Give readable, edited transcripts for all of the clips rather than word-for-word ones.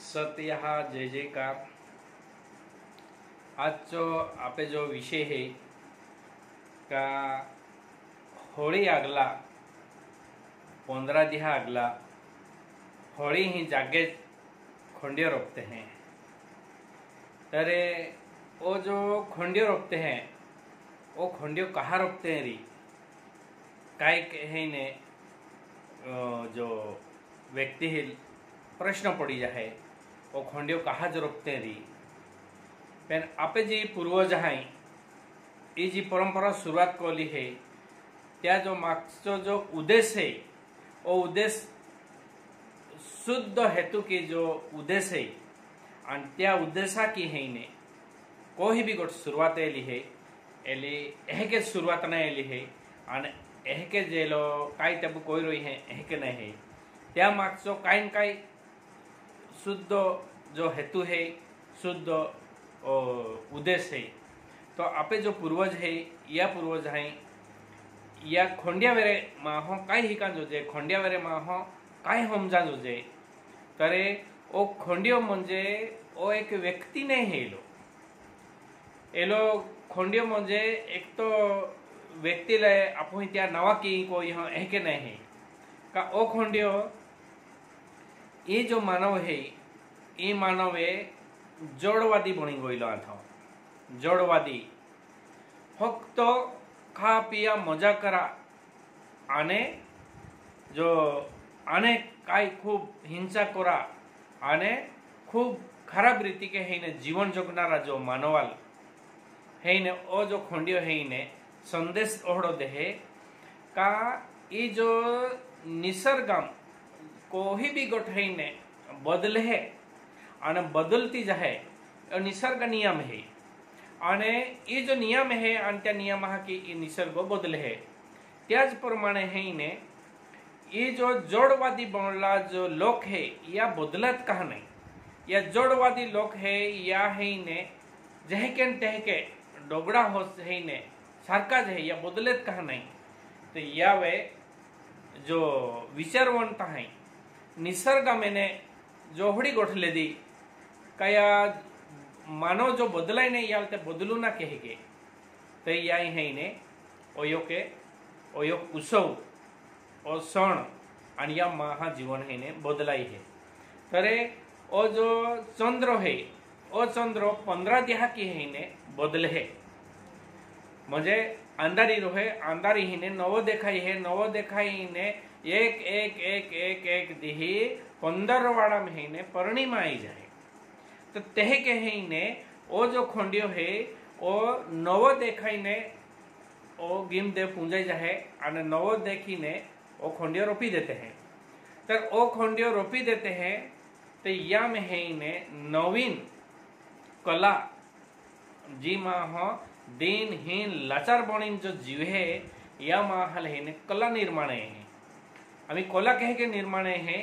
सत्य जय जयकार। आज जो आपे जो विषय है का होळी आगला 15 दिहा आगला होळी ही जागे खोंडियो रोपते हैं। तरे वो जो खोंडियो रोपते हैं वो खोंडियो कहाँ रोपते हैं री काई कहे ने जो व्यक्ति है प्रश्न पड़ी जाए वो खोंडियो कहाँ जो रोपते हैं री पेन आपे जी पूर्वज हैं ये जी परंपरा शुरुआत कोली है त्या जो मागचो जो उद्देश्य है वो उद्देश्य शुद्ध हेतु की जो उद्देश्य है आणि त्या उद्देशा की है ने कोई भी गोट शुरुआत एली है एली एहके शुरुआत नहीं एली है आणि एहके जेलो काई तब कोई रोई है एहके नहीं है त्या मागचो काई न काई शुद्ध जो हेतु है शुद्ध उद्देश्य है। तो आपे जो पूर्वज है या पूर्वज है या खोंडिया वेरे माहो काई हिका जोजे खोंडिया वेरे माहो काई हमजा जोजे तरे ओ खोंडियो म्हणजे ओ एक व्यक्ति नहीं है एलो खोंडियो म्हणजे एक तो व्यक्ति ले आपो त्या नवा की को यहाँ एके नहीं है का ओ खोंडियो ये जो मानव है ये मानव है जोड़वादी बनी गईलो था। जोड़वादी फक्त खा पिया मजा करा आने जो आने काई खूब हिंसा करा आने खूब खराब रीति के है ने जीवन जगनारा जो मानवाल है ने ओ जो खोंडियो है ने संदेश ओढ़ो दे का ये जो निसर्गम कोई भी गोठे ने बदले है आने बदलती जाए निसर्ग नियम है आने ये जो नियम है आणि त्या नियम की निसर्ग बदले है त्याच प्रमाणे है ने ये जो जोड़वादी बनला जो लोक है या बदलत कहा नहीं या जोड़वादी लोक है या है ने जहके तहके डोगड़ा हो है ने सारका है या बदलत कहा नहीं तो या वे जो विचारवंत है निसर्ग मैंने जोहड़ी गोठले दी कया मानव जो बदलाय नहीं याल ते बदलू ना कहे के तो याई है ने ओयो उत्सव और सण आणि या महा जीवन है ने बदलाई है तरे ओ जो चंद्र है ओ चंद्र 15 दिहा की है ने बदले है म्हणजे अंधारी रोहे अंधारी ही ने नवो देखाई ने एक एक एक एक एक दिही 15 वाड़ा महीने पूर्णिमा आई जाए तो तह के है ने ओ जो खोंडियो है ओ नवो देखाई ने ओ गिम देव पूंजाई जाए आने नवो देखी ने ओ खोंडियो रोपी देते हैं तो ओ खोंडियो रोपी देते हैं तो या में है ने नवीन कला जी माह दिनहीन लाचार बणीन जो जीव है या माहल है ने कला निर्माण है अभी कला कह के निर्माण है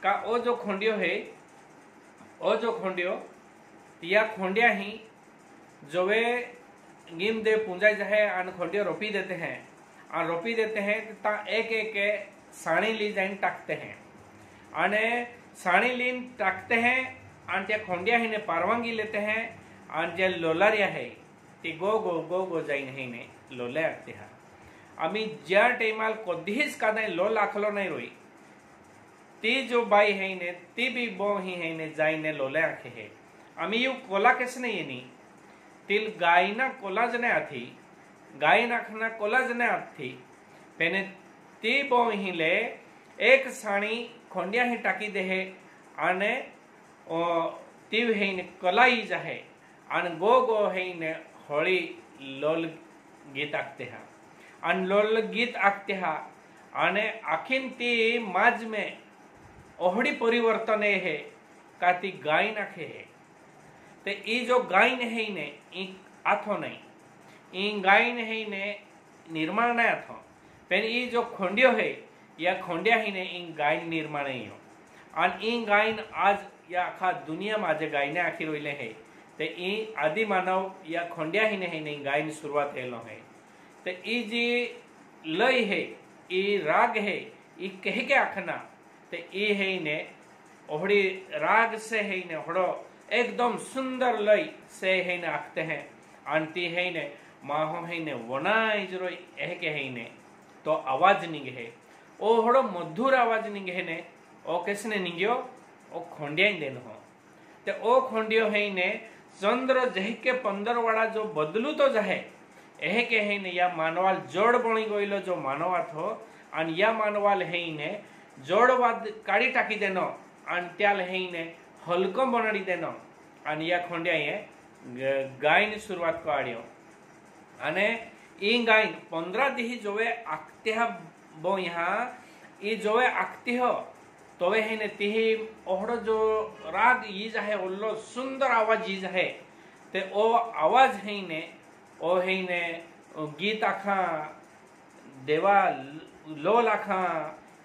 का ओ जो खोंडियो है ओ जो खोंडियो या खोंडिया ही जो वे गिम देव पूंजा जाए आन खोंडियो रोपी देते हैं और रोपी देते हैं ता एक एक साणी ली जाइन टाकते हैं आने साणी लीन टाकते हैं आन त्या खोंडिया ही ने पारवांगी लेते हैं आन जे लोलारिया है ती गो गो गो गो जाइन है ने लोले आते हैं आम्ही ज्या टाइमाल कधीच का नाही लोल आखलो नाही रोई ती जो बाई है ने ती भी बो ही है ने जाई ने लोले आखे है आम्ही यू कोला केस नहीं नी तिल गायना कोला जने आथी गाय नाखना कोला जने आथी पेने ती बो ही ले एक साणी खोंडिया ही टाकी दे है आने ती है ने कलाई जाहे आन गो गो है ने होली लोल गीत आखते हैं आन लोल गीत आखते हैं आने आखिन ती माज में ओहड़ी परिवर्तन है का ती गाय नाखे है तो ई जो गाय है ने ई आथो नहीं ई गाय है ने निर्माण नहीं आथो पर ई जो खोंडियो है या खोंडिया ही ने ई गाय निर्माण ही हो और ई गाय आज या आखा दुनिया में आज गाय ने आखिर रोइले है तो ई आदि मानव या खोंडिया ही ने गाय शुरुआत हेलो है तो ई जी लय है ई राग है ई कह के आखना तो ये है ने ओहड़ी राग से है ने होड़ो एकदम सुंदर लय से है ने आखते हैं आंटी है ने माहो है ने वनाई जरो एह के है ने तो आवाज निगे है ओ होड़ो मधुर आवाज निगे है ने ओ किसने निगियो ओ खोंडिया देन हो ते ओ खोंडियो है ने चंद्र जह के 15 वाला जो बदलू तो जहे एह के है ने या मानवाल जोड़ बणी गईलो जो मानवा थो अन या मानवाल है ने जोड़वाद काढ़ी टाकी देनो अन त्याल है ने हल्को बनाड़ी देनो अन या खोंडिया ये गायन शुरुआत को आड़ियो अने ई गायन 15 दी जोवे आखते बो यहाँ ई जोवे आखती हो तो वे है ने तिही ओहड़ो जो राग ये जाहे ओल्लो सुंदर आवाज ये जाहे ते ओ आवाज है ने ओ है ने गीत आखा देवा लोल आखा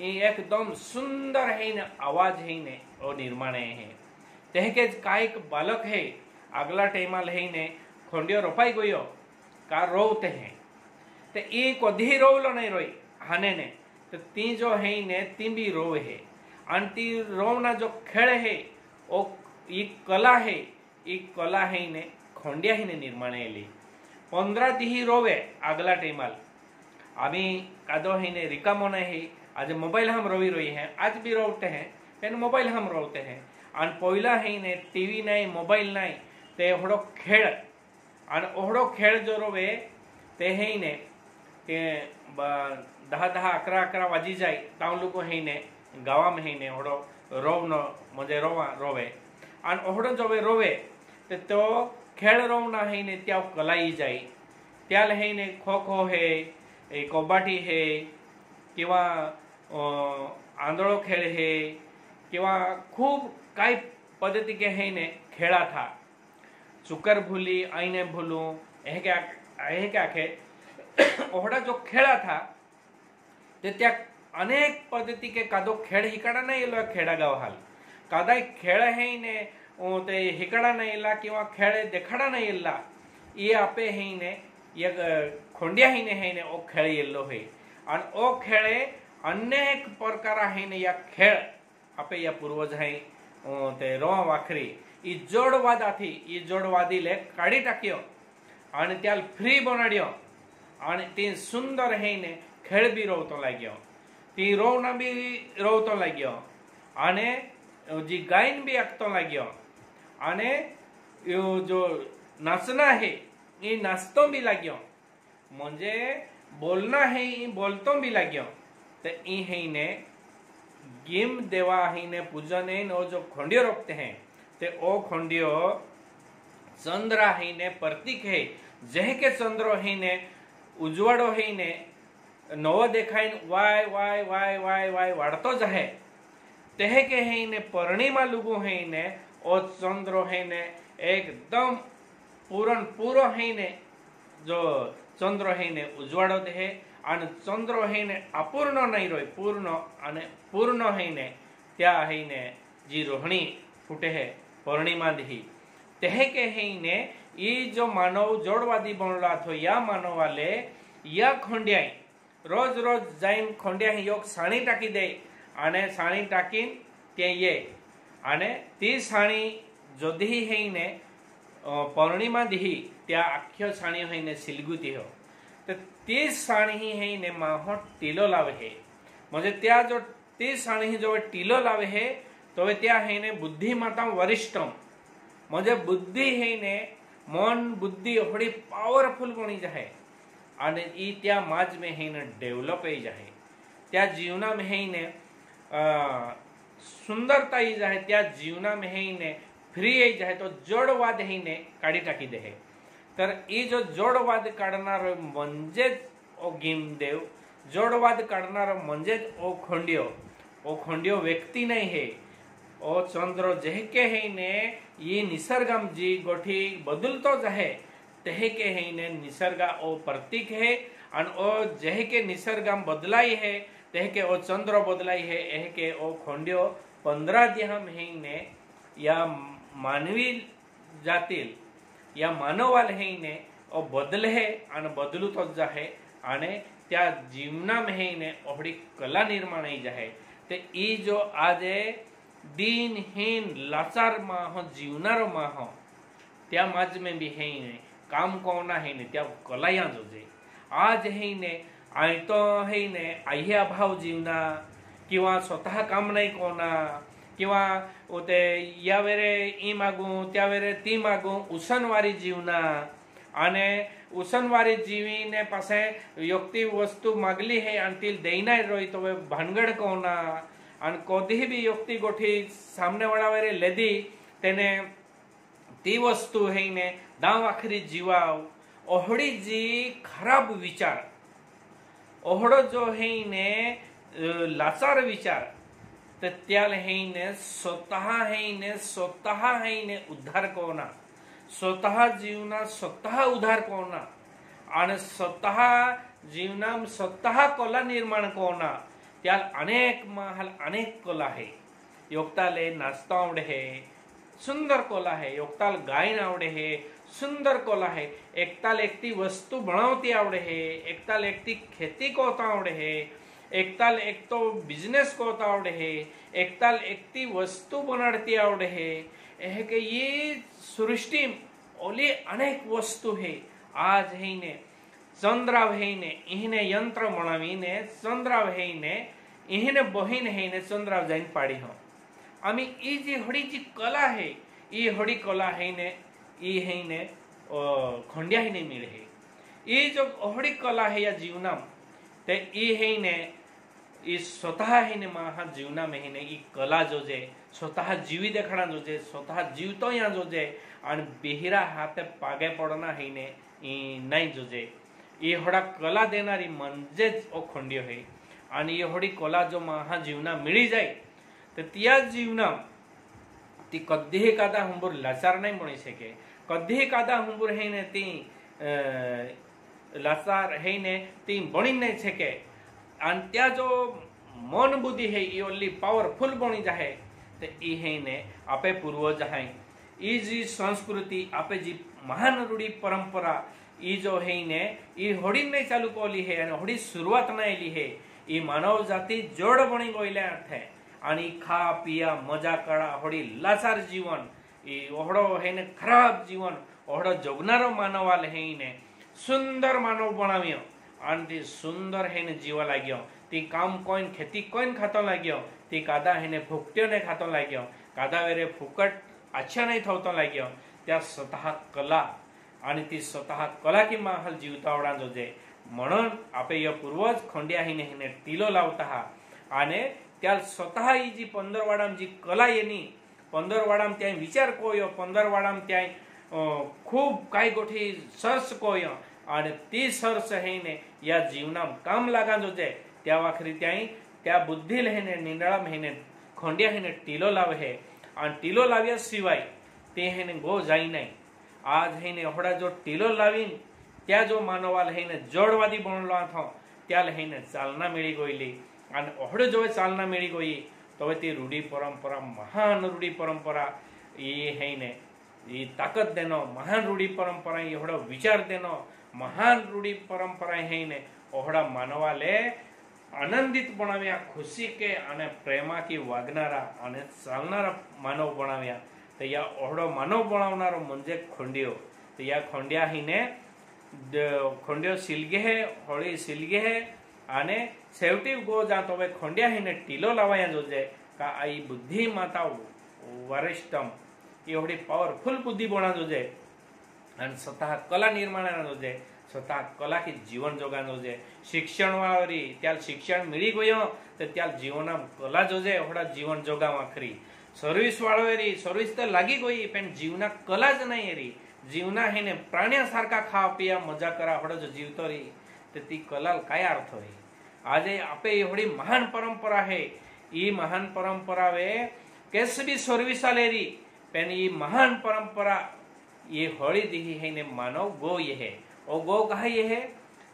एकदम सुंदर है ने आवाज है ने ओ निर्माण है तेह के कायक बालक है अगला टाइम है ने खोंडियो रोपाई गयो का रोते हैं ते ई कधी रोवलो नहीं रोई हाने ने तो ती जो है ने ती भी रोवे है अन ती रोवना जो खेल है ओ ई कला है ने खोंडिया ही ने निर्माण ली 15 दी रोवे अगला टाइमाल आमी कादो है ने रिकामो नहीं है आज मोबाइल हम रोवी रोई हैं आज भी रोते हैं पेन मोबाइल हम रोते हैं अन पहिला है ने टीवी नहीं मोबाइल नहीं ते ओहड़ो खेल अन ओहड़ो खेल जो रोवे ते है ने के 10-11 वाजी जाए ताऊ लोग है ने गावा में है ने ओहड़ो रोवनो मुझे रोवे अन ओहड़ो जो वे रोवे ते तो खेल रोवना है ने त्या कलाई जाए त्याल है ने खो खो है कबड्डी है किंवा आंधळो खेळ है किंवा खूब काही पद्धती के है ने खेळा था चुकर भूली आईने भूलू एह के आखे ओहड़ा जो खेळा था ते त्या अनेक पद्धती के कादो खेळ हिकाडा नाही येलो खेडा गाव हाल कादा खेळ है ने ते हिकाडा नाही येला किंवा खेळ देखाडा नाही येला ये आपे है ने ये खोंडिया ही ने है ने ओ खेळ येलो है अन ओ खेळे अनेक प्रकार है ने या खेळ आपे या पूर्वज है ते रोवा वाखरी ई जोड़वादा थी ई जोड़वादी ले काढ़ी टाक्यो आणि त्याल फ्री बनाड्यो आणि ती सुंदर है ने खेळ भी रोवतो लाग्यो ती रोवना भी रोवतो लाग्यो आणि जी गायन भी आखतो लाग्यो आणि जो नाचना है ये नाचतो भी लाग्यो म्हणजे बोलना है ये बोलतो भी लाग्यो ते ई है ने गिम देवा है ने पूजन है नो जो खोंडियो रोकते हैं ते ओ खोंडियो चंद्रा है ने प्रतीक है जह के चंद्रो है ने उजवाड़ो है ने नवो देखाय वाय वाय वाय वाय वाय वाड़तो जाहे तेह के है ने पूर्णिमा लुगु है ने ओ चंद्रो है ने एकदम पूरो है ने जो चंद्रो है ने उजवाड़ो दे અને ચંદ્રો હૈને અપૂર્ણ નહીં રોય પૂર્ણ અને પૂર્ણ હૈને त्या હૈને जी रोहिणी फूटे है पूर्णिमा दी तेह के हईने ये जो मानव जोड़वादी बनला थो या मानव वाले या खोंडियाई रोज रोज जाइन खोंडिया योग साणी टाकी दे आने साणी टाकी ते ये आने ती साणी जोधी हईने पूर्णिमा दी त्या आख्यो साणी हईने सिलगुती हो तो 30 साणी ही है ने माहो टीलो लावे है म्हणजे त्या जो 30 साणी ही जो टीलो लावे है तो त्या है ने बुद्धि माता वरिष्ठम म्हणजे बुद्धि है ने मन बुद्धि थोड़ी पावरफुल बनी जाए અને ઈ त्या माज में है ने डेवलप ही जाए त्या जीवना में है ने सुंदरता ही जाए त्या जीवना में है ने फ्री ही जाए तो जोड़वाद है ने काढ़ी टाकी दे है तर ई जो जोड़वाद काढणार म्हणजेच ओ गीमदेव जोड़वाद काढणार म्हणजेच ओ खोंडियो व्यक्ति नहीं है ओ चंद्रो जह के है ने ये निसर्गम जी गोठी बदलतो जाहे तह के है ने निसर्गा ओ प्रतीक है और ओ जह के निसर्गम बदलाई है तह के ओ चंद्रो बदलाई है एह के ओ खोंडियो 15 दिहम है ने या मानवी जातील या मानवाल है ने ओ बदल है आणि बदलू तो जाहे आणि त्या जीवना में है ने ओहड़ी कला निर्माण ही जाहे ते ई जो आज दीनहीन लाचार माह जीवनारो माह त्या माज में भी है ने काम कोना है ने त्या कलाया जोजे आज है ने आई तो है ने आह्या भाव जीवना किंवा स्वतः काम नाही कोना किंवा उते या वेरे ई मागू त्या वेरे ती मागू उसनवारी जीवना અને ઉસનવારી જીવીને પાસે વ્યક્તિ વસ્તુ માગલી હે અને તી દઈનાય રોઈ તો ભાનગડ કોના અને કોધી બી વ્યક્તિ ગોઠી સામને વાળા વેરે લેદી તેને તી વસ્તુ હઈને દાવ આખરી જીવાવ ઓહડી जी खराब विचार ओहड़ो जो हईने लाचार विचार तो त्याल हईने स्वतः हईने उद्धार कोना स्वतः जीवना स्वतः उद्धार कोना आणि स्वतः जीवना स्वतः कला निर्माण कोना त्याल अनेक महाल अनेक कला है योक्ताले नाचता आवडे है सुंदर कला है योक्ताल गायन आवडे है सुंदर कला है एकताल एकती वस्तु बनावती आवडे है एकताल एकती खेती कोता आवडे है एकताल एक तो बिजनेस कोता आवडे है एकताल एकती वस्तु बनाडती आवडे है कि ये सृष्टि ओली अनेक वस्तु है आज है ने चंद्राव है ने इहने यंत्र बनावी ने चंद्राव है ने इहने बहिन है ने चंद्राव जाइन पाड़ी हो आमी ई जी हडी जी कला है ई हडी कला है ने ई है ने खंडिया ही नहीं मिले है ई जो हडी कला है या जीवना ते ई है ने ई स्वतः है ने महा जीवना में है ने ई कला जो जे स्वतः जीवी देखाणा जो जे स्वतः जीवतो या जो जे आणि बेहिरा हाथे पागे पडना है ने ई नहीं जो जे ई हडा कला देणारी म्हणजेच ओ खंडियो है आणि ई हडी कला जो महा जीवना मिळी जाय तर त्या जीवना ती कधीही कादा हुंबूर लाचार नाही बनी सके कधीही कादा हुंबूर है ने ती लाचार है ने ती बनी नहीं सके आणि त्या जो मन बुद्धि है ई ओली पावरफुल बनी जाए तो ई है ने आपे पूर्वज है ई जी संस्कृति आपे जी महान रूढ़ी परंपरा ई जो है ने ई होड़ी नहीं चालू कोली है आणि होड़ी शुरुआत नहीं ली है ई मानव जाति जोड़ बनी गईले अर्थे आणि खा पिया मजा करा होड़ी लाचार जीवन ई ओहड़ो है ने खराब जीवन ओहड़ो जोगनारो मानवाल है ने सुंदर मानव बनाव्यो आणि ती सुंदर है ने जीवा लाग्यो ती काम कोइन खेती कोइन खातो लाग्यो ती कादा है ने फुकट्यो ने खातो लाग्यो कादा वेरे फुकट अच्छा नहीं थवतो लाग्यो त्या स्वतः कला आणि ती स्वतः कला की माहल जीवतावडा जो जे म्हणून आपे या पूर्वज खंडिया हिने टीलो लावता हा आणि त्या स्वतः ही जी 15 वाडाम जी कला येनी 15 वाडाम त्या विचार कोयो 15 वाडाम त्या खूब काही गोठी सर्च कोयो आणि ती सर्च हेने या जीवनाम काम लागा जो जे त्या वाखरी त्या बुद्धी लेने निंदळाम हेने खंडिया हेने टीलो लावे है आणि टीलो लाव्या शिवाय ते हेने गो जाई नाही आज हेने होडा जो टीलो लावीन त्या जो मानवाल हेने जोडवादी बनलो था त्याल हेने चालना मिळी गईली आणि ओहडे जो चालना मिळी गई तो ती रूढी परंपरा महान रूढी परंपरा ये हेने ये ताकत देनो महान रूढी परंपरा एवढो विचार देनो महान रूढी परंपरा हेने ओहडा मानवाले आनंदित बनाव्या खुशी के અને પ્રેમાથી વાગનારા અને ચાલનારા માનવ બનાવ્યા તો યા ઓહડો માનવ બનાવનારો મંજે ખંડિયો તો યા ખંડિયા હિને ખંડિયો સિલગે હે હોળી સિલગે હે અને સેવટી ગો જા તો હવે ખંડિયા હિને ટીલો લાવાયા જોજે કા આ બુદ્ધિ માતા વરિષ્ઠમ એ હોડી પાવરફુલ બુદ્ધિ બના જોજે અને स्वतः कला निर्माणा जोजे स्वतः कला की जीवन जोगानो जे शिक्षण वारी त्याल शिक्षण मिली गयो तो त्याल जीवना कला जोजे होड़ा जीवन जोगावा खरी सर्विस वाळो री सर्विस तो लागी गई पण जीवना कला ज नहीं री जीवना हेने प्राण्या सारखा खा पिया मजा करा होड़ा जो जीवतो री तो ती कला काय अर्थ होई आज आपे होड़ी महान परंपरा है ई महान परंपरा वे कैसे भी सर्विस आले री पण ई महान परंपरा ये होली दिही है ने मानव गो ये है और गो कहा ये है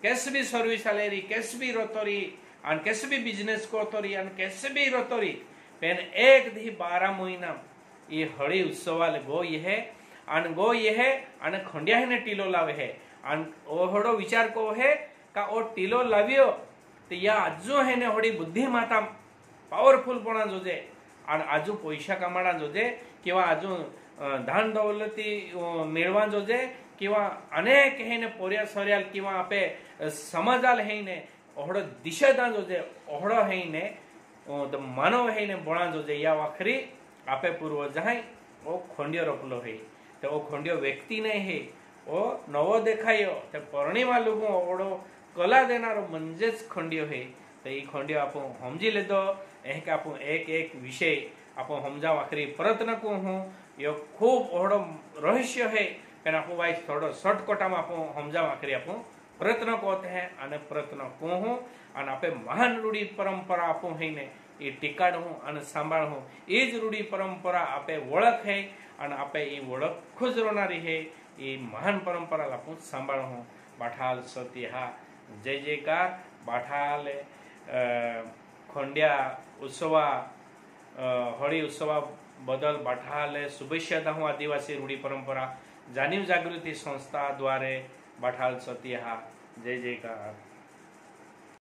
कैसे भी सर्विस आलेरी कैसे भी रोतोरी और कैसे भी बिजनेस को तोरी और कैसे भी रोतोरी पेन एक दी 12 महीना ये होली उत्सव वाले गो ये है और गो ये है और खंडिया है ने टीलो लावे है और ओहड़ो विचार को है का ओ टीलो लावियो तो या जो है ने होड़ी बुद्धि माता पावरफुल बना जोजे आणि आजू पैसा कामाडा जोजे किंवा अजून धान दौलती मिळवा जोजे किंवा अनेक हे ने पोरिया सोरियाल किंवा आपे समाजाल हे ने ओहडो दिशा दा जोजे ओहडो हे ने तो मानव हे ने बणा जोजे या वाखरी आपे पूर्वज हाय ओ खोंडियो रोपलो हे तो ओ खोंडियो व्यक्ति ने हे ओ नवो देखायो ते परणीमा लोगो ओडो कला देनारो मंजेच खोंडियो हे तो ई खोंडियो आपो समजी लेतो एक आपो एक एक विषय आपो समजा वाखरी प्रयत्न को हूँ यो खूब ओहडो रहस्य है पेन आपो भाई थोड़ो शॉर्टकट में आपो समजा वाखरी आपो प्रयत्न कोते हैं अने प्रयत्न को हूँ अने आपे महान रूढ़ी परंपरा आपो है ने ये टीकाड़ू अने सांभाळू ए ज रूढ़ी परंपरा आपे ओळख है अने आपे ई ओळख खुज रोनारी है ये महान परंपरा आपो सांभाळू बाठाल सतीहा जय जयकार बाठाल खोंडिया उत्सवा होळी उत्सवा बदल बाठाल शुभेच्छा दाहू आदिवासी रूढ़ी परंपरा जाणीव जागृती संस्था द्वारे बाठाल सतीहा जय जयकार।